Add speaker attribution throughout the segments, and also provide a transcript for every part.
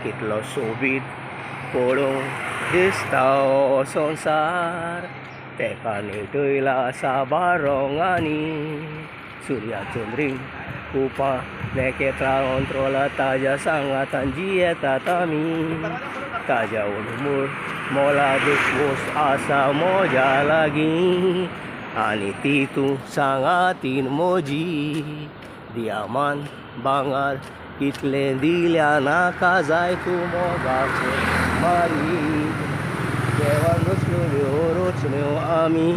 Speaker 1: kitlo subit pulong istao sonsar tekan itulah sabarongani surya cundring kupa neketra kontrola taja sangatan jia tatami taja ulumur mola dusmus asa moja lagi anititu sangatin moji diaman bangal itle dilyana kazai tu mogace mari dewan rusnu ami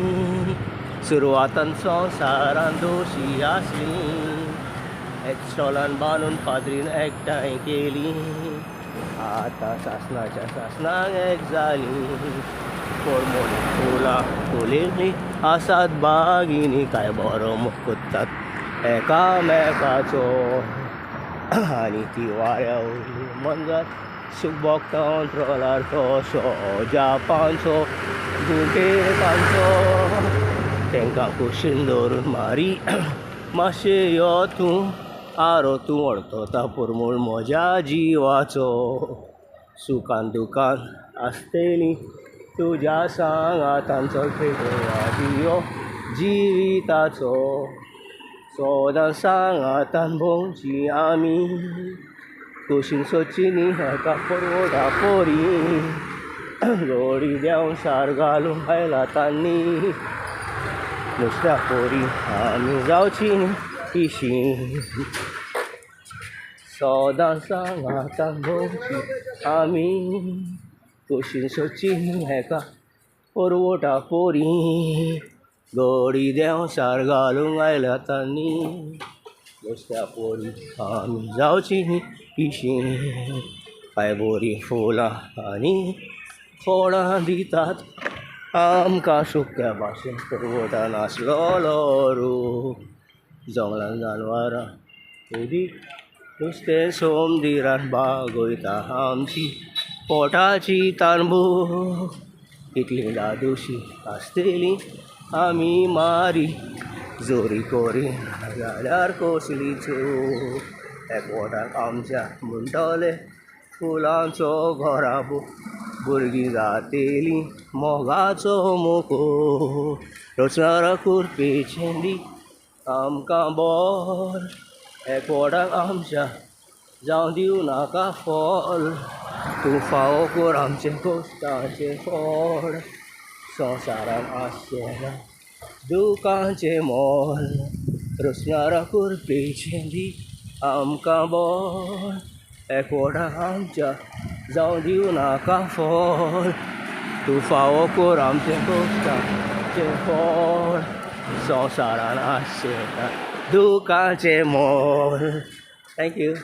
Speaker 1: surwatan संसारान दोषी असली एक सोलन बांधून पादरीन एकठांय केली आता शासनांक एक जाली कोरमोली फुलां फुलिल्ली आसात बागिनी काय बरो मुकुतात एकामेकाचो आनी ती वाऱ्या उरली मनजात सूख भोगता अंत्रोलार तसो जापानचो गुंठेकांचो तेंकां कुशीन दवरून मारी मातशें यो तूं आरो तूं ओडटोता पुरमूळ म्हज्या जिवाचो सुखान दुखान आसतली तुज्या सांगातांचो दियो जिविताचो सोदां सांगातान भोंवची आमी कुशीन सोदची हेका परवडा पोरी गोडी देंव शार घालूंक आयला तांणी नुस्त्या पोरी आमी जावची इशी सोदां सांगातान भोंवची आमी कुशीन सोदची हेका परवडा पोरी गोडी देंव शार घालूंक आयला तांणी नुस्त्या पोरी आमी जावची इशी काय बरी फुलां आनी फळां दितात आमकां सुक्या भाशेन परवडा नासलोलो रूख जंगलान जानवरां उदीक नुस्तें सोमदिरान बागयता आमची पोटाची तानभूक इतली दादोशी आसतली आमी मारी जोरी कोरी जाल्यार कसली चूक एकवटाक आमच्या म्हणटले फुलांचो घरा भुरगीं जातेली मोगाचो मोको रचनार कुरपेचें दी आमकां बोर एकवटाक आमच्या जावं दिवं नाका फळ तूं फावो कर आमचें कश्टाचें फळ संवसारान आसचें ना दुखाचें मोल रचनार कुरपेचें दी आमकां बोर एकवटाक आमच्या जावं दिवं नाका फळ तूं फावो कर आमचें कश्टाचें फळ संवसारान आसचें ना दुखाचें मोल थँक्यू